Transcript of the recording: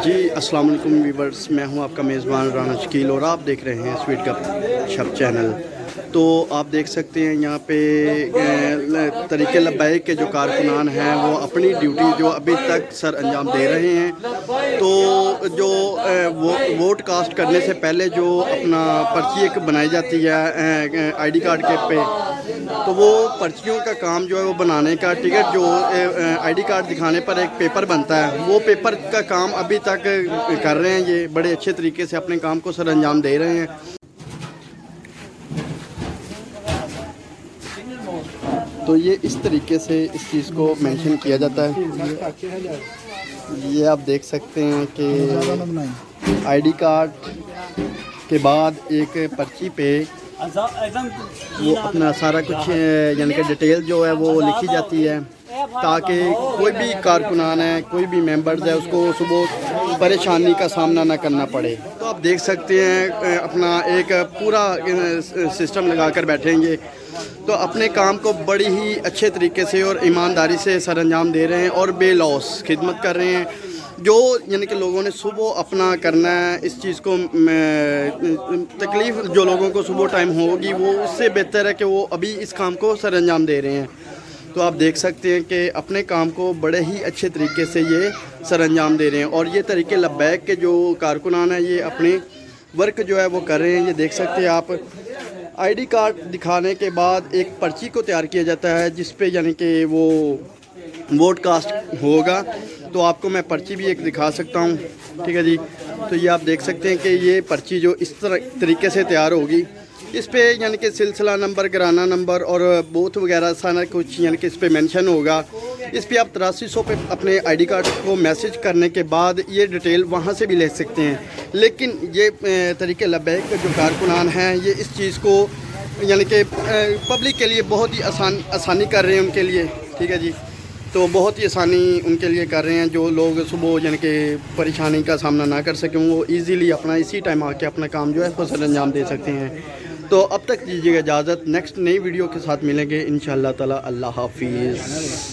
جی السلام علیکم ویورز، میں ہوں آپ کا میزبان رانا شکیل اور آپ دیکھ رہے ہیں سویٹ گپ شپ چینل۔ تو آپ دیکھ سکتے ہیں یہاں پہ طریق لبیک کے جو کارکنان ہیں وہ اپنی ڈیوٹی جو ابھی تک سر انجام دے رہے ہیں۔ تو جو ووٹ کاسٹ کرنے سے پہلے جو اپنا پرچی ایک بنائی جاتی ہے آئی ڈی کارڈ کے پہ، تو وہ پرچیوں کا کام جو ہے وہ بنانے کا ٹکٹ جو آئی ڈی کارڈ دکھانے پر ایک پیپر بنتا ہے، وہ پیپر کا کام ابھی تک کر رہے ہیں۔ یہ بڑے اچھے طریقے سے اپنے کام کو سر انجام دے رہے ہیں۔ تو یہ اس طریقے سے اس چیز کو مینشن کیا جاتا ہے۔ یہ آپ دیکھ سکتے ہیں کہ آئی ڈی کارڈ کے بعد ایک پرچی پہ وہ اپنا سارا کچھ یعنی کہ ڈیٹیل جو ہے وہ لکھی جاتی ہے، تاکہ کوئی بھی کارکنان ہے، کوئی بھی ممبرز ہے، اس کو صبح پریشانی کا سامنا نہ کرنا پڑے۔ تو آپ دیکھ سکتے ہیں اپنا ایک پورا سسٹم لگا کر بیٹھیں گے، تو اپنے کام کو بڑی ہی اچھے طریقے سے اور ایمانداری سے سر انجام دے رہے ہیں اور بے لوس خدمت کر رہے ہیں۔ جو یعنی کہ لوگوں نے صبح اپنا کرنا ہے، اس چیز کو تکلیف جو لوگوں کو صبح ٹائم ہوگی، وہ اس سے بہتر ہے کہ وہ ابھی اس کام کو سر انجام دے رہے ہیں۔ تو آپ دیکھ سکتے ہیں کہ اپنے کام کو بڑے ہی اچھے طریقے سے یہ سر انجام دے رہے ہیں، اور یہ طریقے لبیک کے جو کارکنان ہیں یہ اپنے ورک جو ہے وہ کر رہے ہیں۔ یہ دیکھ سکتے ہیں آپ، آئی ڈی کارڈ دکھانے کے بعد ایک پرچی کو تیار کیا جاتا ہے جس پہ یعنی کہ وہ ووٹ کاسٹ ہوگا۔ تو آپ کو میں پرچی بھی ایک دکھا سکتا ہوں، ٹھیک ہے جی۔ تو یہ آپ دیکھ سکتے ہیں کہ یہ پرچی جو اس طریقے سے تیار ہوگی، اس پہ یعنی کہ سلسلہ نمبر، گرانہ نمبر اور بوتھ وغیرہ سارا کچھ یعنی کہ اس پہ مینشن ہوگا۔ اس پہ آپ 8300 پہ اپنے آئی ڈی کارڈ کو میسج کرنے کے بعد یہ ڈیٹیل وہاں سے بھی لے سکتے ہیں۔ لیکن یہ طریقے لبیک کے جو کارکنان ہیں یہ اس چیز کو یعنی کہ پبلک کے لیے بہت ہی آسانی کر رہے ہیں ان کے لیے، ٹھیک ہے جی۔ تو بہت ہی آسانی ان کے لیے کر رہے ہیں، جو لوگ صبح یعنی کہ پریشانی کا سامنا نہ کر سکیں وہ ایزیلی اپنا اسی ٹائم آ کے اپنا کام جو ہے وہ سر انجام دے سکتے ہیں۔ تو اب تک دیجیے گا اجازت، نیکسٹ نئی ویڈیو کے ساتھ ملیں گے انشاءاللہ تعالی۔ اللہ حافظ۔